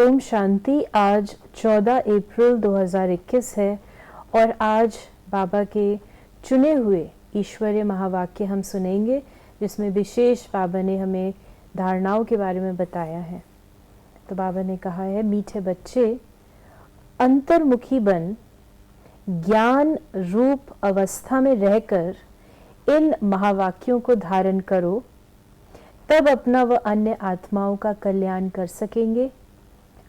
ओम शांति। आज 14 अप्रैल 2021 है और आज बाबा के चुने हुए ईश्वरीय महावाक्य हम सुनेंगे, जिसमें विशेष बाबा ने हमें धारणाओं के बारे में बताया है। तो बाबा ने कहा है, मीठे बच्चे, अंतर्मुखी बन ज्ञान रूप अवस्था में रहकर इन महावाक्यों को धारण करो, तब अपना व अन्य आत्माओं का कल्याण कर सकेंगे।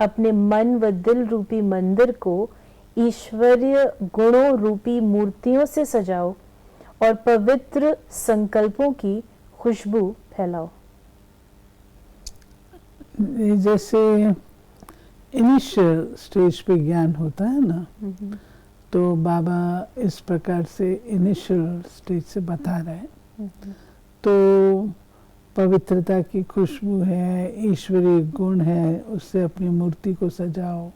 अपने मन व दिल रूपी मंदिर को ईश्वरीय गुणों रूपी मूर्तियों से सजाओ और पवित्र संकल्पों की खुशबू फैलाओ। जैसे इनिशियल स्टेज पे ज्ञान होता है ना, तो बाबा इस प्रकार से इनिशियल स्टेज से बता रहे हैं। तो पवित्रता की खुशबू है, ईश्वरीय गुण है, उससे अपनी मूर्ति को सजाओ,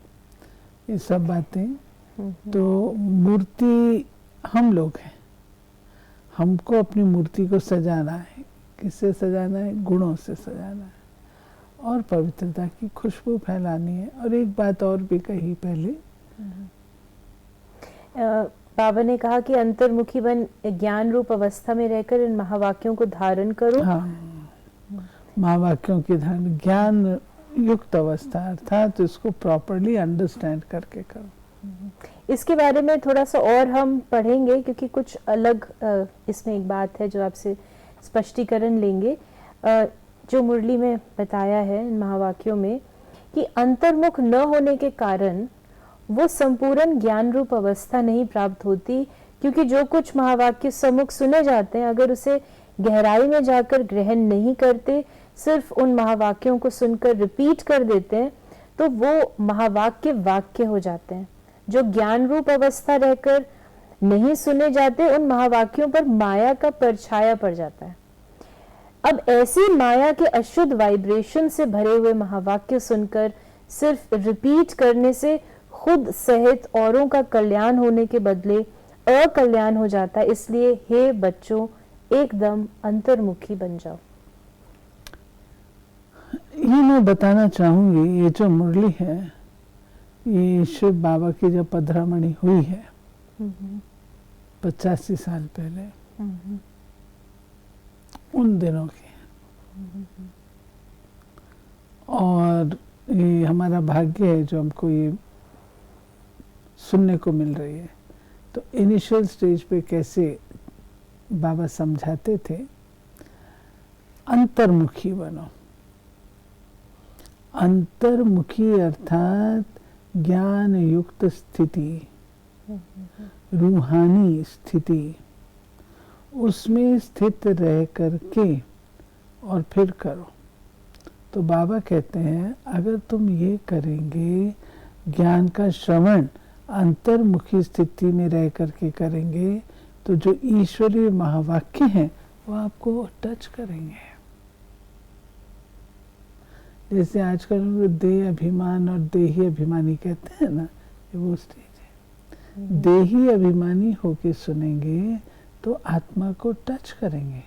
ये सब बातें। तो मूर्ति हम लोग हैं, हमको अपनी मूर्ति को सजाना है। किससे सजाना है? गुणों से सजाना है और पवित्रता की खुशबू फैलानी है। और एक बात और भी कही पहले, बाबा ने कहा कि अंतर्मुखी बन ज्ञान रूप अवस्था में रहकर इन महावाक्यों को धारण करो। हाँ, महावाक्यों की धारण, ज्ञान युक्त अवस्था, अर्थात इसको प्रॉपरली अंडरस्टैंड करके करो। इसके बारे में थोड़ा सा और हम पढ़ेंगे, क्योंकि कुछ अलग इसमें एक बात है जो आपसे स्पष्टीकरण लेंगे। जो मुरली में बताया है इन महावाक्यों में कि अंतर्मुख न होने के कारण वो संपूर्ण ज्ञान रूप अवस्था नहीं प्राप्त होती, क्योंकि जो कुछ महावाक्य सम्मुख सुने जाते हैं, अगर उसे गहराई में जाकर ग्रहण नहीं करते, सिर्फ उन महावाक्यों को सुनकर रिपीट कर देते हैं, तो वो महावाक्य वाक्य हो जाते हैं। जो ज्ञान रूप अवस्था रहकर नहीं सुने जाते, उन महावाक्यों पर माया का परछाया पड़ जाता है। अब ऐसी माया के अशुद्ध वाइब्रेशन से भरे हुए महावाक्य सुनकर सिर्फ रिपीट करने से खुद सहित औरों का कल्याण होने के बदले अकल्याण हो जाता है। इसलिए हे बच्चों, एकदम अंतर्मुखी बन जाओ। ये मैं बताना चाहूंगी, ये जो मुरली है, ये शिव बाबा की जब पधरामणि हुई है 85 साल पहले, उन दिनों की। और ये हमारा भाग्य है जो हमको ये सुनने को मिल रही है। तो इनिशियल स्टेज पे कैसे बाबा समझाते थे, अंतर्मुखी बनो। अंतर्मुखी अर्थात ज्ञान युक्त स्थिति, रूहानी स्थिति, उसमें स्थित रह करके और फिर करो। तो बाबा कहते हैं, अगर तुम ये करेंगे, ज्ञान का श्रवण अंतर्मुखी स्थिति में रह करके करेंगे, तो जो ईश्वरीय महावाक्य हैं वो आपको टच करेंगे। जैसे आजकल देह अभिमान और देही अभिमानी कहते हैं ना, ये वो स्टेज है। देही अभिमानी होके सुनेंगे तो आत्मा को टच करेंगे,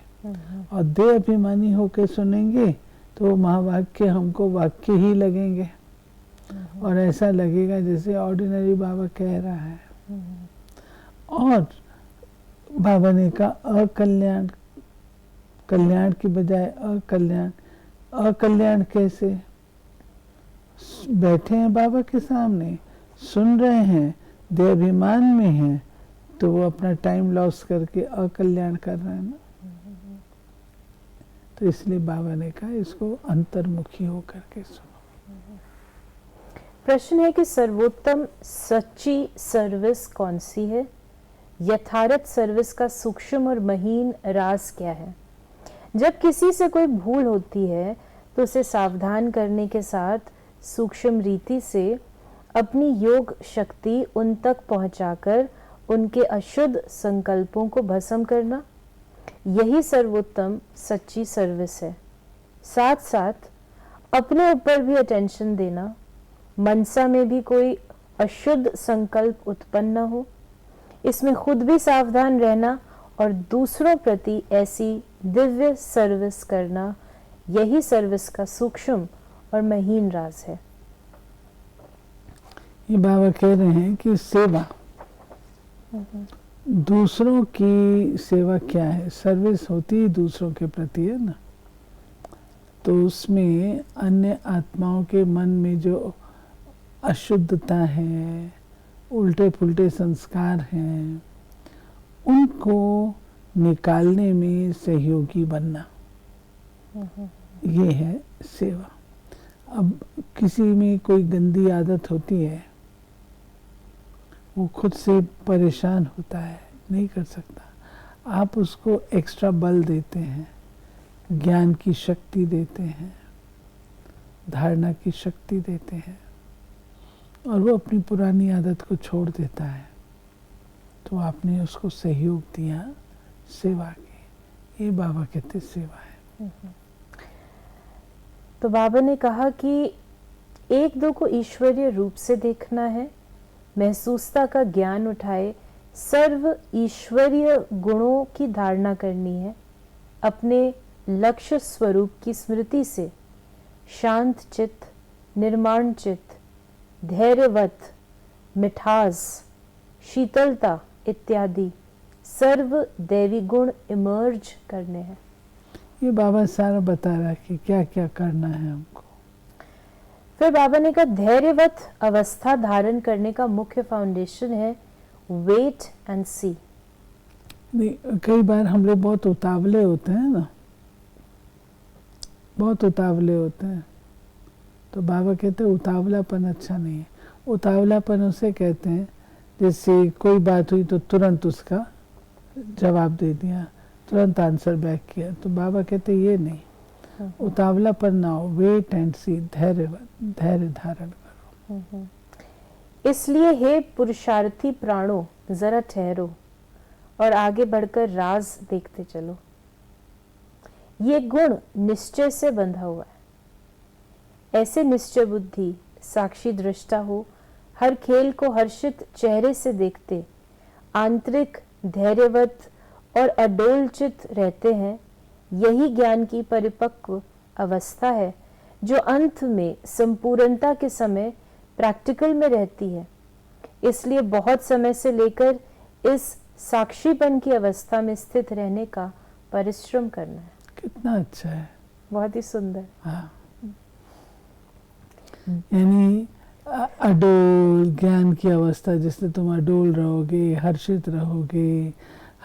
और देह अभिमानी होके सुनेंगे तो महावाक्य हमको वाक्य ही लगेंगे, और ऐसा लगेगा जैसे ऑर्डिनरी बाबा कह रहा है। और बाबा ने कहा अकल्याण, कल्याण की बजाय अकल्याण। अकल्याण कैसे? बैठे हैं बाबा के सामने, सुन रहे हैं, देहाभिमान में हैं, तो वो अपना टाइम लॉस करके अकल्याण कर रहे हैं ना। तो इसलिए बाबा ने कहा इसको अंतर्मुखी होकर के सुनो। प्रश्न है कि सर्वोत्तम सच्ची सर्विस कौन सी है? यथार्थ सर्विस का सूक्ष्म और महीन राज क्या है? जब किसी से कोई भूल होती है तो उसे सावधान करने के साथ सूक्ष्म रीति से अपनी योग शक्ति उन तक पहुंचाकर उनके अशुद्ध संकल्पों को भस्म करना, यही सर्वोत्तम सच्ची सर्विस है। साथ साथ अपने ऊपर भी अटेंशन देना, मनसा में भी कोई अशुद्ध संकल्प उत्पन्न न हो, इसमें खुद भी सावधान रहना और दूसरों प्रति ऐसी दिव्य सर्विस करना, यही सर्विस का सूक्ष्म और महीन राज है। ये बाबा कह रहे हैं कि सेवा, दूसरों की सेवा क्या है, सर्विस होती है दूसरों के प्रति, है ना। तो उसमें अन्य आत्माओं के मन में जो अशुद्धता है, उल्टे पुल्टे संस्कार हैं, उनको निकालने में सहयोगी बनना, ये है सेवा। अब किसी में कोई गंदी आदत होती है, वो खुद से परेशान होता है, नहीं कर सकता, आप उसको एक्स्ट्रा बल देते हैं, ज्ञान की शक्ति देते हैं, धारणा की शक्ति देते हैं, और वो अपनी पुरानी आदत को छोड़ देता है, तो आपने उसको सहयोग दिया सेवा की। ये बाबा कहते सेवा है। तो बाबा ने कहा कि एक दो को ईश्वरीय रूप से देखना है, महसूसता का ज्ञान उठाए, सर्व ईश्वरीय गुणों की धारणा करनी है, अपने लक्ष्य स्वरूप की स्मृति से शांत चित्त, निर्माण चित्त, धैर्यवत, मिठास, शीतलता इत्यादि सर्व दैवी गुण इमर्ज करने हैं। ये बाबा सारा बता रहा है कि क्या क्या करना है हमको। फिर बाबा ने कहा धैर्यवत अवस्था धारण करने का मुख्य फाउंडेशन है वेट एंड सी। नहीं, कई बार हम लोग बहुत उतावले होते हैं ना, बहुत उतावले होते हैं, तो बाबा कहते हैं उतावलापन अच्छा नहीं है। उतावलापन उसे कहते हैं जैसे कोई बात हुई तो तुरंत उसका जवाब दे दिया, तुरंत आंसर बैक किया, तो बाबा कहते ये नहीं, उतावलापन ना हो, वेट एंड सी, धैर्य धारण करो। इसलिए हे पुरुषार्थी प्राणों, जरा ठहरो और आगे बढ़कर राज देखते चलो। ये गुण निश्चय से बंधा हुआ है। ऐसे निश्चय बुद्धि साक्षी दृष्टा हो, हर खेल को हर्षित चेहरे से देखते, आंतरिक धैर्यवत और अडोल चित रहते हैं। यही ज्ञान की परिपक्व अवस्था है जो अंत में संपूर्णता के समय प्रैक्टिकल में रहती है। इसलिए बहुत समय से लेकर इस साक्षीपन की अवस्था में स्थित रहने का परिश्रम करना है। कितना अच्छा है, बहुत ही सुंदर। हाँ, यानी अडोल ज्ञान की अवस्था, जिससे तुम अडोल रहोगे, हर्षित रहोगे,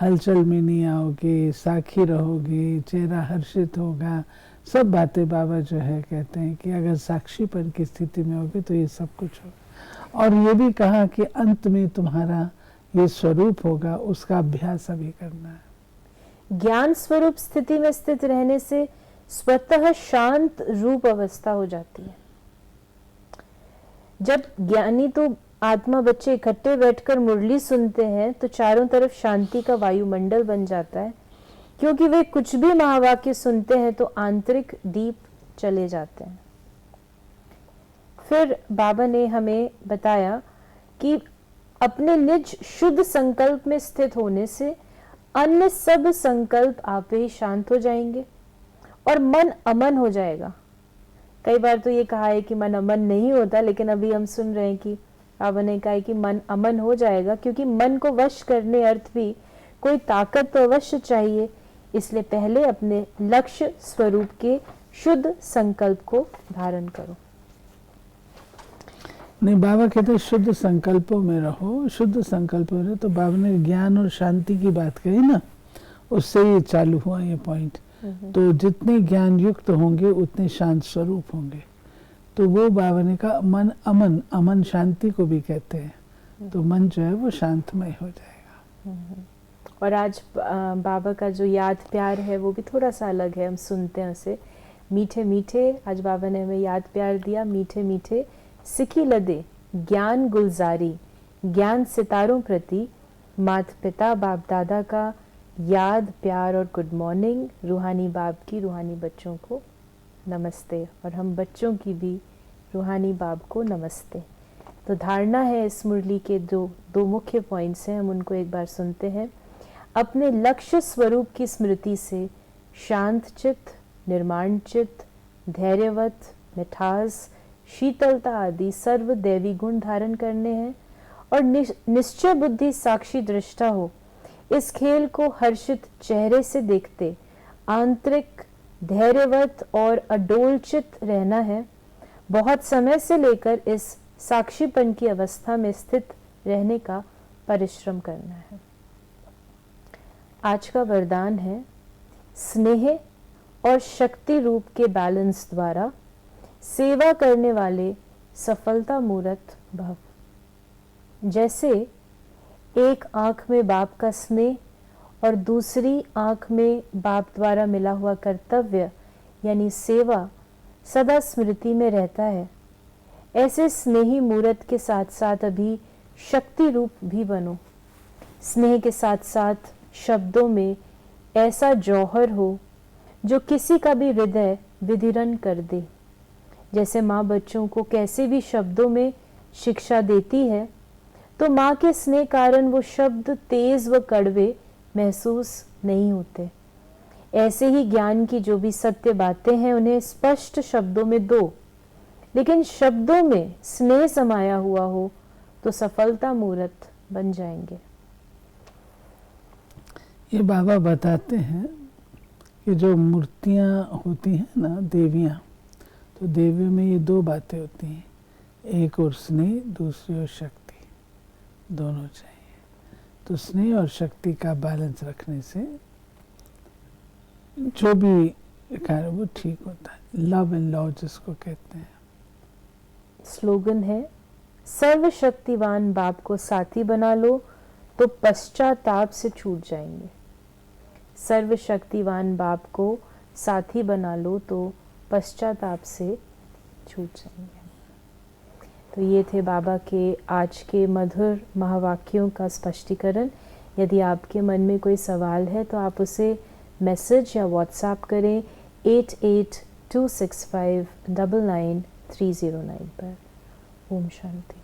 हलचल में नहीं आओगे, साखी रहोगे, चेहरा हर्षित होगा, सब बातें बाबा जो है कहते हैं कि अगर साक्षीपन की स्थिति में होगे तो ये सब कुछ होगा। और ये भी कहा कि अंत में तुम्हारा ये स्वरूप होगा, उसका अभ्यास अभी करना है। ज्ञान स्वरूप स्थिति में स्थित रहने से स्वतः शांत रूप अवस्था हो जाती है। जब ज्ञानी तो आत्मा बच्चे इकट्ठे बैठकर मुरली सुनते हैं तो चारों तरफ शांति का वायुमंडल बन जाता है, क्योंकि वे कुछ भी महावाक्य सुनते हैं तो आंतरिक दीप चले जाते हैं। फिर बाबा ने हमें बताया कि अपने निज शुद्ध संकल्प में स्थित होने से अन्य सब संकल्प आप ही शांत हो जाएंगे और मन अमन हो जाएगा। कई बार तो ये कहा है कि मन अमन नहीं होता, लेकिन अभी हम सुन रहे हैं कि बाबा ने कहा है कि मन अमन हो जाएगा, क्योंकि मन को वश करने अर्थ भी कोई ताकत तो अवश्य चाहिए। इसलिए पहले अपने लक्ष्य स्वरूप के शुद्ध संकल्प को धारण करो। नहीं, बाबा कहते हैं शुद्ध संकल्पों में रहो, शुद्ध संकल्पों में रहो। तो बाबा ने ज्ञान और शांति की बात कही ना, उससे ये चालू हुआ ये पॉइंट। तो जितने ज्ञान युक्त होंगे उतने शांत स्वरूप होंगे। तो वो बाबा ने कहा मन अमन, अमन शांति को भी कहते हैं, तो मन जो है वो शांतमय हो जाएगा। और आज बाबा का जो याद प्यार है वो भी थोड़ा सा अलग है, हम सुनते हैं उसे। मीठे मीठे आज बाबा ने हमें याद प्यार दिया। मीठे मीठे सिखी लदे ज्ञान गुलजारी, ज्ञान सितारों प्रति माता पिता बाप दादा का याद प्यार और गुड मॉर्निंग। रूहानी बाप की रूहानी बच्चों को नमस्ते, और हम बच्चों की भी रूहानी बाप को नमस्ते। तो धारणा है इस मुरली के दो मुख्य पॉइंट्स हैं, हम उनको एक बार सुनते हैं। अपने लक्ष्य स्वरूप की स्मृति से शांत चित्त, निर्माण चित्त, धैर्यवत, मिठास, शीतलता आदि सर्व दैवी गुण धारण करने हैं और निश्चय बुद्धि साक्षी दृष्टा हो। इस खेल को हर्षित चेहरे से देखते आंतरिक धैर्यवत और अडोलचित रहना है। बहुत समय से लेकर इस साक्षीपन की अवस्था में स्थित रहने का परिश्रम करना है। आज का वरदान है स्नेह और शक्ति रूप के बैलेंस द्वारा सेवा करने वाले सफलता मूर्त भव। जैसे एक आंख में बाप का स्नेह और दूसरी आंख में बाप द्वारा मिला हुआ कर्तव्य यानी सेवा सदा स्मृति में रहता है, ऐसे स्नेही मूर्त के साथ साथ अभी शक्ति रूप भी बनो। स्नेह के साथ साथ शब्दों में ऐसा जौहर हो जो किसी का भी हृदय विदीर्ण कर दे। जैसे माँ बच्चों को कैसे भी शब्दों में शिक्षा देती है, तो माँ के स्नेह कारण वो शब्द तेज व कड़वे महसूस नहीं होते। ऐसे ही ज्ञान की जो भी सत्य बातें हैं उन्हें स्पष्ट शब्दों में दो, लेकिन शब्दों में स्नेह समाया हुआ हो तो सफलता मूर्त बन जाएंगे। ये बाबा बताते हैं कि जो मूर्तियाँ होती हैं ना देवियाँ, तो देवियों में ये दो बातें होती हैं, एक और स्नेह, दूसरी और शक्ति, दोनों चाहिए। तो स्नेह और शक्ति का बैलेंस रखने से जो भी कार्य वो ठीक होता है। लव एंड लॉ जिसको कहते हैं। स्लोगन है सर्वशक्तिवान बाप को साथी बना लो तो पश्चाताप से छूट जाएंगे। सर्वशक्तिवान बाप को साथी बना लो तो पश्चाताप से छूट जाएंगे। तो ये थे बाबा के आज के मधुर महावाक्यों का स्पष्टीकरण। यदि आपके मन में कोई सवाल है तो आप उसे मैसेज या व्हाट्सएप करें 8826599309 पर। ओम शांति।